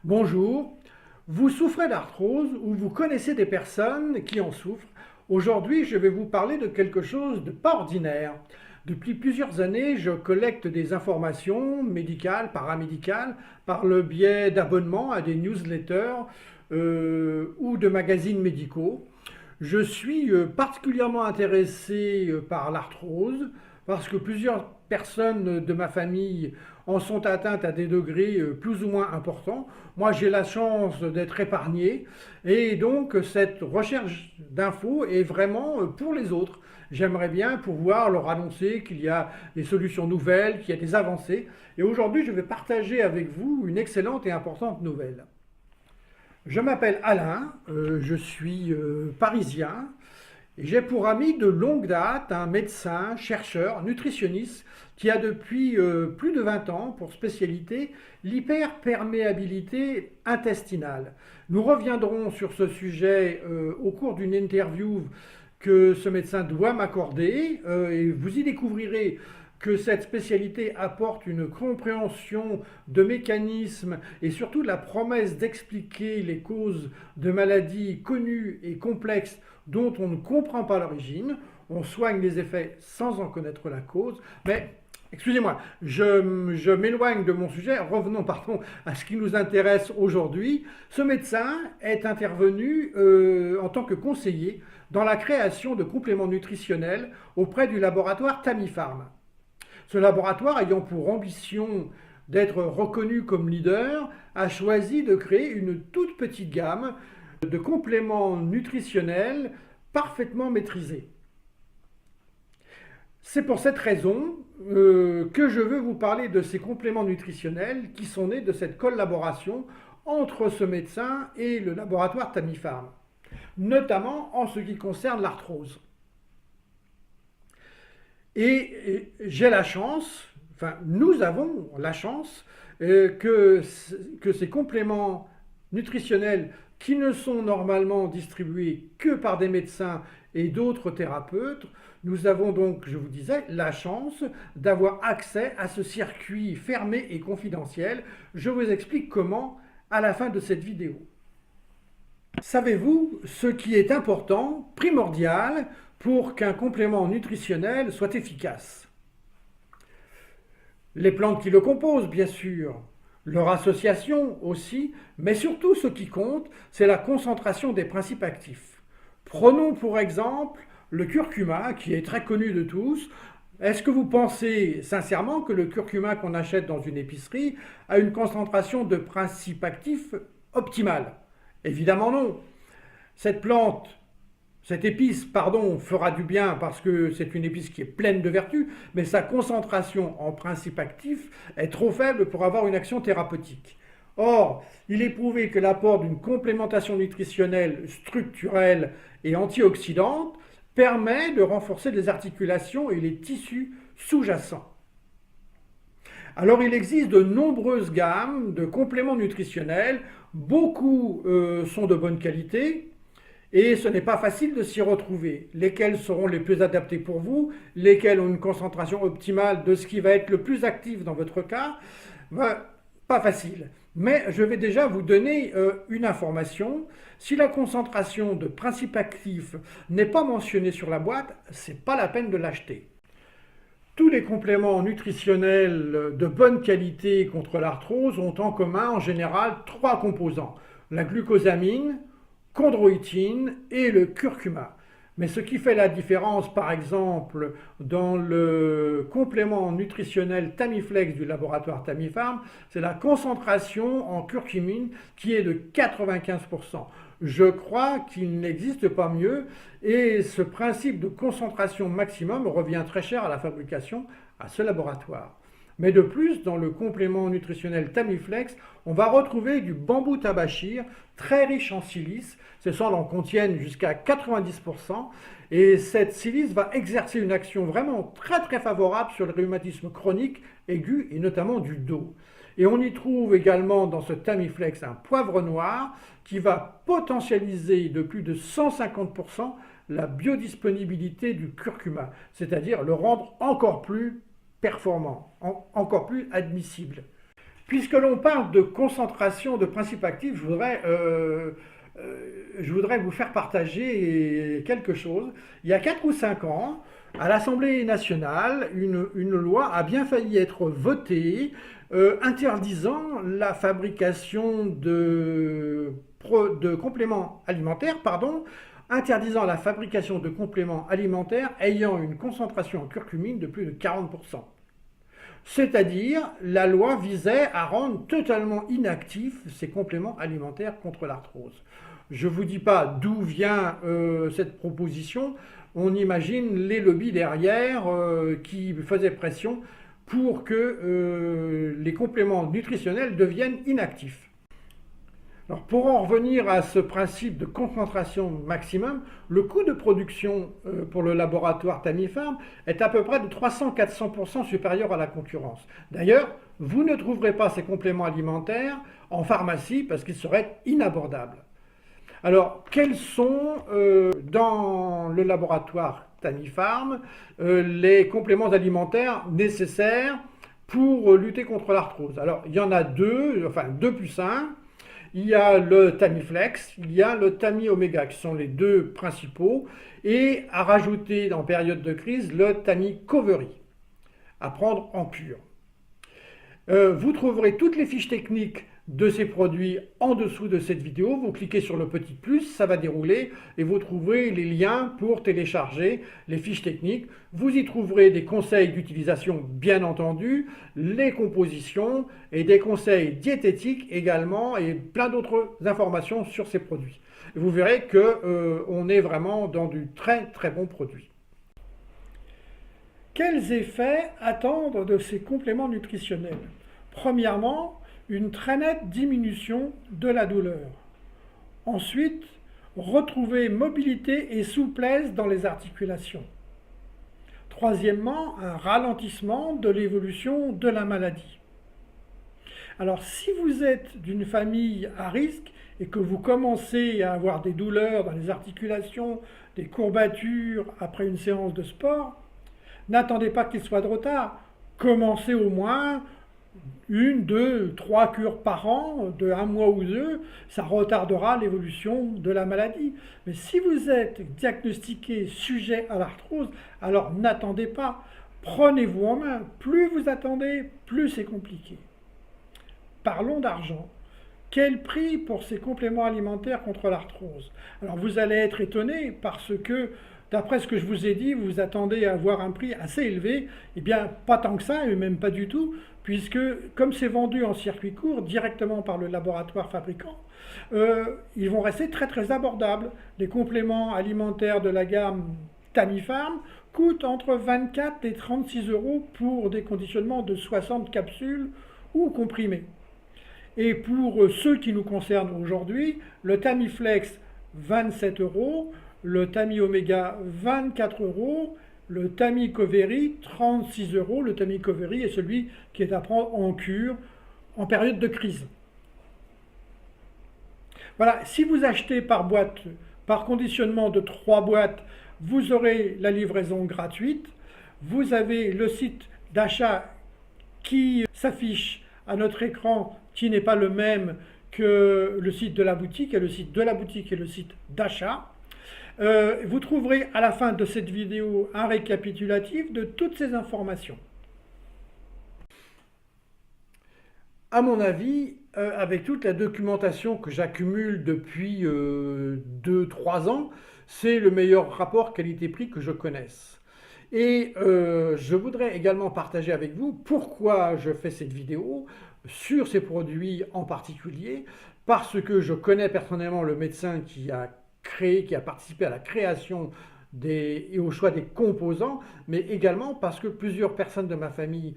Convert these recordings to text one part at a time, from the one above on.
Bonjour, vous souffrez d'arthrose ou vous connaissez des personnes qui en souffrent. Aujourd'hui, je vais vous parler de quelque chose de pas ordinaire. Depuis plusieurs années, je collecte des informations médicales, paramédicales, par le biais d'abonnements à des newsletters ou de magazines médicaux. Je suis particulièrement intéressé par l'arthrose parce que plusieurs personnes de ma famille en sont atteintes à des degrés plus ou moins importants. Moi, j'ai la chance d'être épargné et donc cette recherche d'infos est vraiment pour les autres. J'aimerais bien pouvoir leur annoncer qu'il y a des solutions nouvelles, qu'il y a des avancées. Et aujourd'hui, je vais partager avec vous une excellente et importante nouvelle. Je m'appelle Alain, je suis parisien et j'ai pour ami de longue date un médecin, chercheur, nutritionniste qui a depuis plus de 20 ans pour spécialité l'hyperperméabilité intestinale. Nous reviendrons sur ce sujet au cours d'une interview que ce médecin doit m'accorder et vous y découvrirez que cette spécialité apporte une compréhension de mécanismes et surtout la promesse d'expliquer les causes de maladies connues et complexes dont on ne comprend pas l'origine. On soigne les effets sans en connaître la cause, mais excusez-moi, je m'éloigne de mon sujet. Revenons à ce qui nous intéresse aujourd'hui. Ce médecin est intervenu en tant que conseiller dans la création de compléments nutritionnels auprès du laboratoire Tamipharm. Ce laboratoire, ayant pour ambition d'être reconnu comme leader, a choisi de créer une toute petite gamme de compléments nutritionnels parfaitement maîtrisés. C'est pour cette raison que je veux vous parler de ces compléments nutritionnels qui sont nés de cette collaboration entre ce médecin et le laboratoire Tamipharm, notamment en ce qui concerne l'arthrose. Et j'ai la chance, enfin nous avons la chance que ces compléments nutritionnels qui ne sont normalement distribués que par des médecins et d'autres thérapeutes, nous avons donc, je vous disais, la chance d'avoir accès à ce circuit fermé et confidentiel. Je vous explique comment à la fin de cette vidéo. Savez-vous ce qui est important, primordial, pour qu'un complément nutritionnel soit efficace? Les plantes qui le composent, bien sûr, leur association aussi, mais surtout ce qui compte, c'est la concentration des principes actifs. Prenons pour exemple le curcuma, qui est très connu de tous. Est-ce que vous pensez sincèrement que le curcuma qu'on achète dans une épicerie a une concentration de principes actifs optimale? Évidemment non. Cette plante, cette épice, pardon, fera du bien parce que c'est une épice qui est pleine de vertus, mais sa concentration en principe actif est trop faible pour avoir une action thérapeutique. Or, il est prouvé que l'apport d'une complémentation nutritionnelle structurelle et antioxydante permet de renforcer les articulations et les tissus sous-jacents. Alors il existe de nombreuses gammes de compléments nutritionnels, beaucoup sont de bonne qualité et ce n'est pas facile de s'y retrouver. Lesquels seront les plus adaptés pour vous, lesquels ont une concentration optimale de ce qui va être le plus actif dans votre cas, pas facile. Mais je vais déjà vous donner une information. Si la concentration de principes actifs n'est pas mentionnée sur la boîte, ce n'est pas la peine de l'acheter. Tous les compléments nutritionnels de bonne qualité contre l'arthrose ont en commun en général 3 composants: la glucosamine, chondroïtine et le curcuma. Mais ce qui fait la différence, par exemple, dans le complément nutritionnel Tamiflex du laboratoire Tamipharm, c'est la concentration en curcumine qui est de 95%. Je crois qu'il n'existe pas mieux et ce principe de concentration maximum revient très cher à la fabrication à ce laboratoire. Mais de plus, dans le complément nutritionnel Tamiflex, on va retrouver du bambou tabachir très riche en silice. Ces sols en contiennent jusqu'à 90%. Et cette silice va exercer une action vraiment très très favorable sur le rhumatisme chronique aigu et notamment du dos. Et on y trouve également dans ce Tamiflex un poivre noir qui va potentialiser de plus de 150% la biodisponibilité du curcuma, c'est-à-dire le rendre encore plus performant, encore plus admissible. Puisque l'on parle de concentration de principes actifs, je voudrais vous faire partager quelque chose. Il y a 4 ou 5 ans, à l'Assemblée nationale, une loi a bien failli être votée interdisant la fabrication de compléments alimentaires, interdisant la fabrication de compléments alimentaires ayant une concentration en curcumine de plus de 40%. C'est-à-dire, la loi visait à rendre totalement inactifs ces compléments alimentaires contre l'arthrose. Je ne vous dis pas d'où vient cette proposition, on imagine les lobbies derrière qui faisaient pression pour que les compléments nutritionnels deviennent inactifs. Alors pour en revenir à ce principe de concentration maximum, le coût de production pour le laboratoire Tamiffarm est à peu près de 300-400% supérieur à la concurrence. D'ailleurs, vous ne trouverez pas ces compléments alimentaires en pharmacie parce qu'ils seraient inabordables. Alors, quels sont dans le laboratoire Tamiffarm les compléments alimentaires nécessaires pour lutter contre l'arthrose? Alors, il y en a deux plus un. Il y a le Tamiflex, il y a le Tami Omega, qui sont les deux principaux, et à rajouter en période de crise le Tamicovery, à prendre en cure. Vous trouverez toutes les fiches techniques de ces produits en dessous de cette vidéo. Vous cliquez sur le petit plus, ça va dérouler et vous trouverez les liens pour télécharger les fiches techniques. Vous y trouverez des conseils d'utilisation bien entendu, les compositions et des conseils diététiques également et plein d'autres informations sur ces produits. Vous verrez qu'on est vraiment dans du très très bon produit. Quels effets attendre de ces compléments nutritionnels? Premièrement, une très nette diminution de la douleur. Ensuite, retrouver mobilité et souplesse dans les articulations. Troisièmement, un ralentissement de l'évolution de la maladie. Alors, si vous êtes d'une famille à risque et que vous commencez à avoir des douleurs dans les articulations, des courbatures après une séance de sport, n'attendez pas qu'il soit trop tard. Commencez au moins 1, 2, 3 cures par an, de 1 mois ou 2, ça retardera l'évolution de la maladie. Mais si vous êtes diagnostiqué sujet à l'arthrose, alors n'attendez pas, prenez-vous en main. Plus vous attendez, plus c'est compliqué. Parlons d'argent. Quel prix pour ces compléments alimentaires contre l'arthrose? Alors vous allez être étonné parce que, d'après ce que je vous ai dit, vous attendez à avoir un prix assez élevé. Eh bien, pas tant que ça, et même pas du tout, puisque comme c'est vendu en circuit court, directement par le laboratoire fabricant, ils vont rester très très abordables. Les compléments alimentaires de la gamme Tamiffarm coûtent entre 24 et 36 € pour des conditionnements de 60 capsules ou comprimés. Et pour ceux qui nous concernent aujourd'hui, le Tamiflex 27 €, le Tami Omega 24 €, le Tamicovery 36 €. Le Tamicovery est celui qui est à prendre en cure en période de crise. Voilà, si vous achetez par boîte, par conditionnement de 3 boîtes, vous aurez la livraison gratuite. Vous avez le site d'achat qui s'affiche à notre écran, qui n'est pas le même que le site de la boutique, et le site de la boutique est le site d'achat. Vous trouverez à la fin de cette vidéo un récapitulatif de toutes ces informations. À mon avis, avec toute la documentation que j'accumule depuis 2-3 ans, c'est le meilleur rapport qualité-prix que je connaisse. Et je voudrais également partager avec vous pourquoi je fais cette vidéo sur ces produits en particulier, parce que je connais personnellement le médecin qui a participé à la création et au choix des composants, mais également parce que plusieurs personnes de ma famille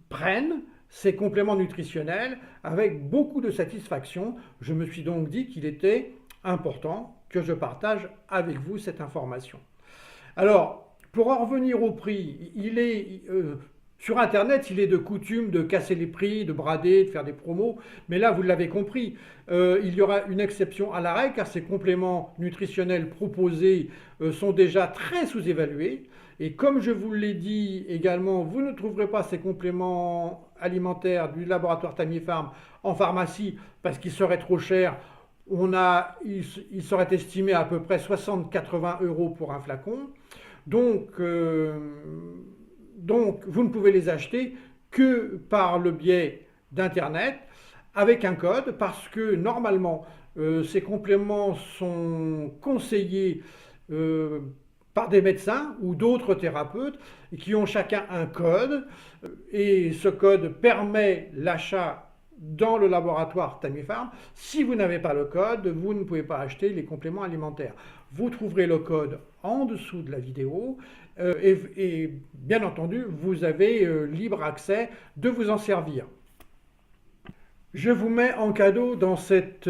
prennent ces compléments nutritionnels avec beaucoup de satisfaction. Je me suis donc dit qu'il était important que je partage avec vous cette information. Alors, pour en revenir au prix, il est Sur Internet, il est de coutume de casser les prix, de brader, de faire des promos, mais là, vous l'avez compris, il y aura une exception à la règle car ces compléments nutritionnels proposés sont déjà très sous-évalués. Et comme je vous l'ai dit également, vous ne trouverez pas ces compléments alimentaires du laboratoire Tamifarm en pharmacie parce qu'ils seraient trop chers. Il serait estimé à peu près 60-80 euros pour un flacon. Donc, vous ne pouvez les acheter que par le biais d'Internet avec un code parce que normalement, ces compléments sont conseillés par des médecins ou d'autres thérapeutes qui ont chacun un code et ce code permet l'achat dans le laboratoire Tamifarm. Si vous n'avez pas le code, vous ne pouvez pas acheter les compléments alimentaires. Vous trouverez le code en dessous de la vidéo et bien entendu, vous avez libre accès de vous en servir. Je vous mets en cadeau dans cette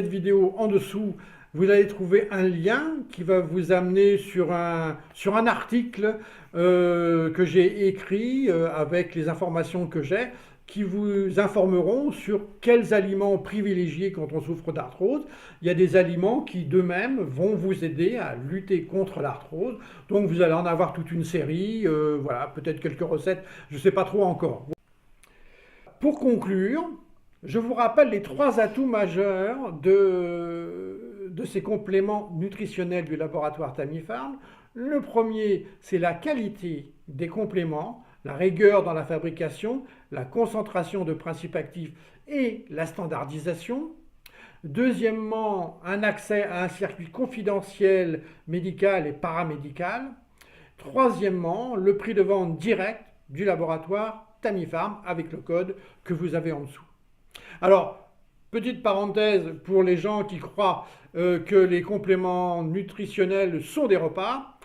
vidéo en dessous, vous allez trouver un lien qui va vous amener sur un article que j'ai écrit avec les informations que j'ai, qui vous informeront sur quels aliments privilégier quand on souffre d'arthrose. Il y a des aliments qui d'eux-mêmes vont vous aider à lutter contre l'arthrose. Donc vous allez en avoir toute une série, voilà, peut-être quelques recettes, je ne sais pas trop encore. Pour conclure, je vous rappelle les 3 atouts majeurs de ces compléments nutritionnels du laboratoire Tamifarm. Le premier, c'est la qualité des compléments, la rigueur dans la fabrication, la concentration de principes actifs et la standardisation. Deuxièmement, un accès à un circuit confidentiel médical et paramédical. Troisièmement, le prix de vente direct du laboratoire Tamifarm avec le code que vous avez en dessous. Alors, petite parenthèse pour les gens qui croient que les compléments nutritionnels sont des repas.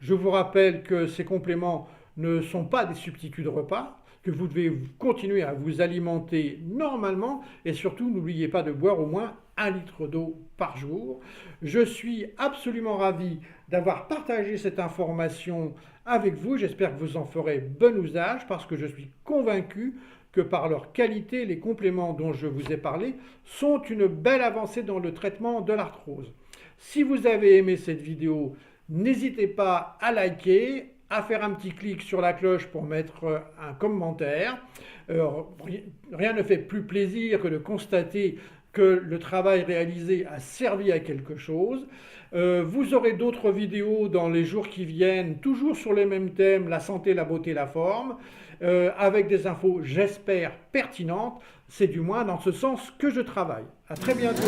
Je vous rappelle que ces compléments ne sont pas des substituts de repas, que vous devez continuer à vous alimenter normalement et surtout n'oubliez pas de boire au moins 1 litre d'eau par jour. Je suis absolument ravi d'avoir partagé cette information avec vous. J'espère que vous en ferez bon usage parce que je suis convaincu que par leur qualité, les compléments dont je vous ai parlé sont une belle avancée dans le traitement de l'arthrose. Si vous avez aimé cette vidéo, n'hésitez pas à liker, à faire un petit clic sur la cloche pour mettre un commentaire. Rien ne fait plus plaisir que de constater que le travail réalisé a servi à quelque chose. Vous aurez d'autres vidéos dans les jours qui viennent, toujours sur les mêmes thèmes, la santé, la beauté, la forme, avec des infos, j'espère, pertinentes. C'est du moins dans ce sens que je travaille. À très bientôt.